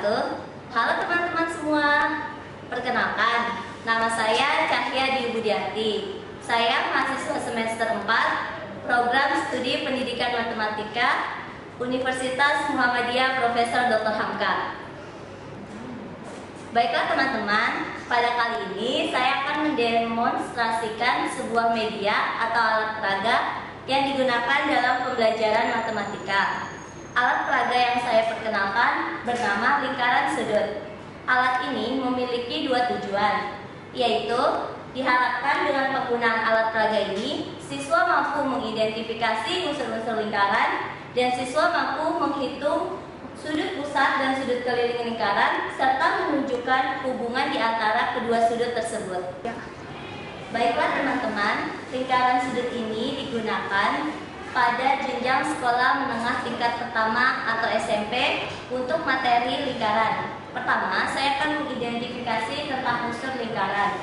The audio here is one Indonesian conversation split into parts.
wabarakatuh. Halo teman-teman semua. Perkenalkan, nama saya Cahya Dwi Budiarti. Saya mahasiswa semester 4 Program Studi Pendidikan Matematika Universitas Muhammadiyah Profesor Dr. Hamka. Baiklah teman-teman, pada kali ini saya akan mendemonstrasikan sebuah media atau alat peraga yang digunakan dalam pembelajaran matematika. Alat peraga yang saya perkenalkan bernama lingkaran sudut. Alat ini memiliki dua tujuan, yaitu diharapkan dengan penggunaan alat peraga ini, siswa mampu mengidentifikasi unsur-unsur lingkaran dan siswa mampu menghitung sudut pusat dan sudut keliling lingkaran serta menunjukkan hubungan di antara kedua sudut tersebut. Baiklah teman-teman, lingkaran sudut ini digunakan pada jenjang sekolah menengah tingkat pertama atau SMP untuk materi lingkaran. Pertama, saya akan mengidentifikasi tentang unsur lingkaran.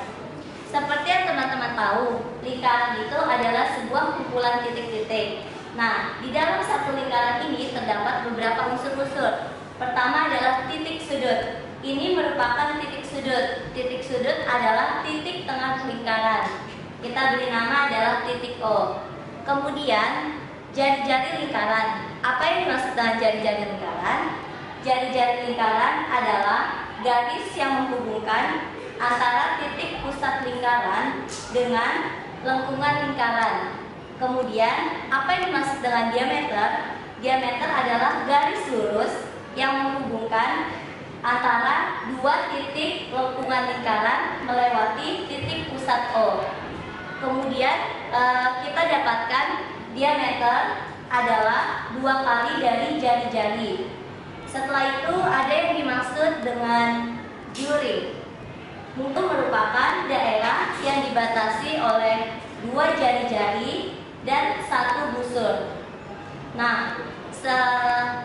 Seperti yang teman-teman tahu, lingkaran itu adalah sebuah kumpulan titik-titik. Nah, di dalam satu lingkaran ini terdapat beberapa unsur-unsur. Pertama adalah titik sudut. Ini merupakan titik sudut. Titik sudut adalah titik tengah lingkaran. Kita beri nama adalah titik O. Kemudian, jari-jari lingkaran. Apa yang dimaksud dengan jari-jari lingkaran? Jari-jari lingkaran adalah garis yang menghubungkan antara titik pusat lingkaran dengan lengkungan lingkaran. Kemudian, apa yang dimaksud dengan diameter? Diameter adalah garis lurus yang menghubungkan antara dua titik lengkungan lingkaran melewati titik pusat O. Kemudian, kita dapatkan diameter adalah 2 kali dari jari-jari. Setelah itu ada yang dimaksud dengan juri. Itu merupakan daerah yang dibatasi oleh 2 jari-jari dan 1 busur. Nah,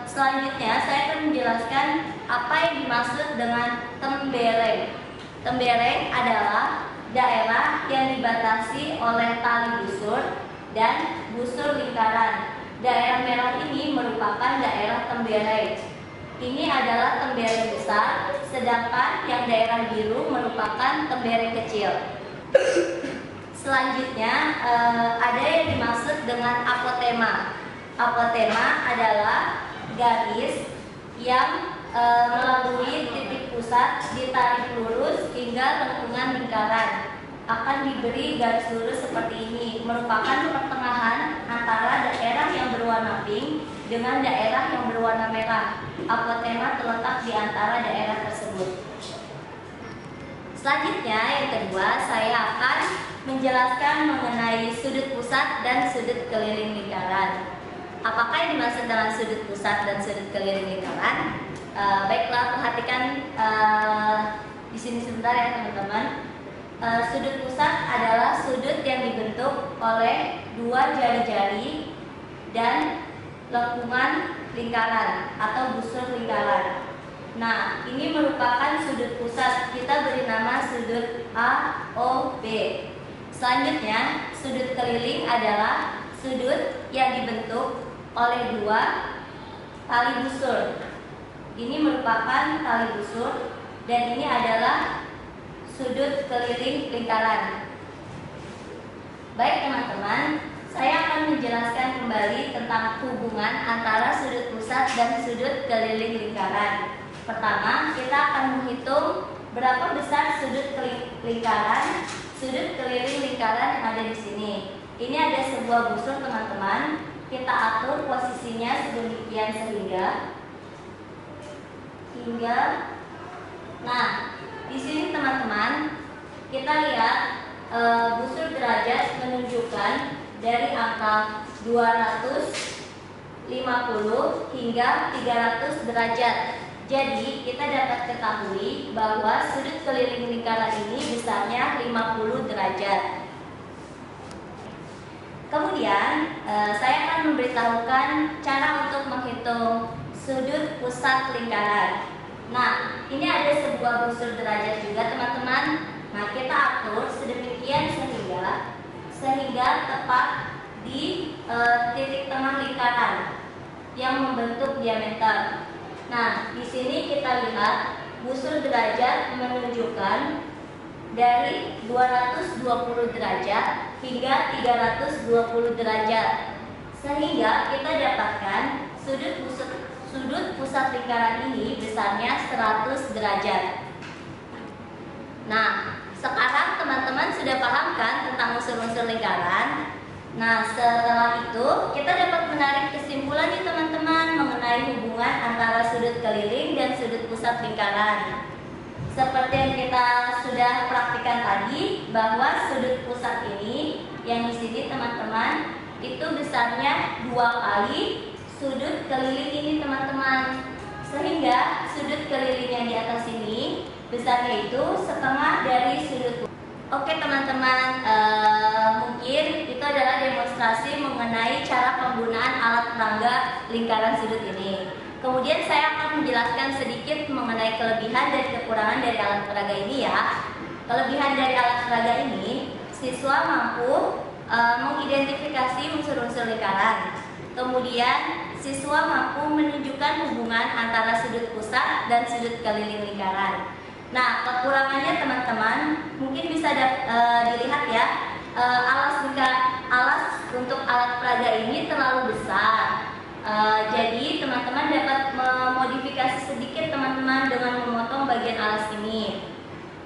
selanjutnya saya akan menjelaskan apa yang dimaksud dengan tembereng. Tembereng adalah daerah yang dibatasi oleh tali busur dan busur lingkaran. Daerah merah ini merupakan daerah tembereng. Ini adalah tembereng besar, sedangkan yang daerah biru merupakan tembereng kecil. Selanjutnya ada yang dimaksud dengan apotema. Apotema adalah garis yang melalui titik pusat ditarik lurus hingga lengkungan lingkaran. Akan diberi garis lurus seperti ini, merupakan pertengahan antara daerah yang berwarna pink dengan daerah yang berwarna merah. Apotema terletak di antara daerah tersebut. Selanjutnya, yang kedua, saya akan menjelaskan mengenai sudut pusat dan sudut keliling lingkaran. Apakah yang dimaksud dengan sudut pusat dan sudut keliling lingkaran? Baiklah, perhatikan di sini sebentar ya teman-teman. Sudut pusat adalah sudut yang dibentuk oleh 2 jari-jari dan lengkungan lingkaran atau busur lingkaran. Nah, ini merupakan sudut pusat. Kita beri nama sudut A, O, B. Selanjutnya, sudut keliling adalah sudut yang dibentuk oleh 2 tali busur. Ini merupakan tali busur dan ini adalah sudut keliling lingkaran. Baik teman-teman, saya akan menjelaskan kembali tentang hubungan antara sudut pusat dan sudut keliling lingkaran. Pertama, kita akan menghitung berapa besar sudut lingkaran, sudut keliling lingkaran yang ada di sini. Ini ada sebuah busur teman-teman. Kita atur posisinya sedemikian sehingga nah, di sini teman-teman, kita lihat busur derajat menunjukkan dari angka 250 hingga 300 derajat. Jadi, kita dapat ketahui bahwa sudut keliling lingkaran ini besarnya 50 derajat. Kemudian, saya akan memberitahukan cara untuk menghitung sudut pusat lingkaran. Nah, ini ada sebuah busur derajat juga teman-teman. Nah, kita atur sedemikian sehingga tepat di titik tengah lingkaran yang membentuk diameter. Nah, di sini kita lihat busur derajat menunjukkan dari 220 derajat hingga 320 derajat. Sehingga kita dapatkan sudut pusat lingkaran ini besarnya 100 derajat. Nah, sekarang teman-teman sudah paham kan tentang unsur-unsur lingkaran? Nah, setelah itu kita dapat menarik kesimpulan nih teman-teman mengenai hubungan antara sudut keliling dan sudut pusat lingkaran. Seperti yang kita sudah praktikkan tadi, bahwa sudut pusat ini yang di sini teman-teman itu besarnya 2 kali sudut keliling ini teman-teman. Sehingga sudut keliling yang di atas ini besarnya itu setengah dari sudut. Oke teman-teman, mungkin itu adalah demonstrasi mengenai cara penggunaan alat peraga lingkaran sudut ini. Kemudian saya akan menjelaskan sedikit mengenai kelebihan dan kekurangan dari alat peraga ini ya. Kelebihan dari alat peraga ini, siswa mampu mengidentifikasi unsur-unsur lingkaran. Kemudian siswa mampu menunjukkan hubungan antara sudut pusat dan sudut keliling lingkaran. Nah, kekurangannya teman-teman mungkin bisa dilihat ya, alas untuk alat peraga ini terlalu besar. Jadi teman-teman dapat memodifikasi sedikit teman-teman dengan memotong bagian alas ini.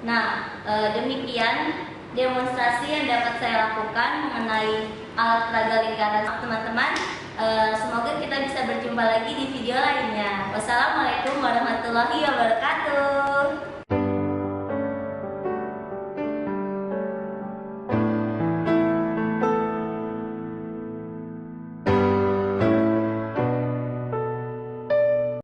Nah, demikian demonstrasi yang dapat saya lakukan mengenai alat peraga lingkaran teman-teman. Semoga kita bisa berjumpa lagi di video lainnya. Wassalamualaikum warahmatullahi wabarakatuh.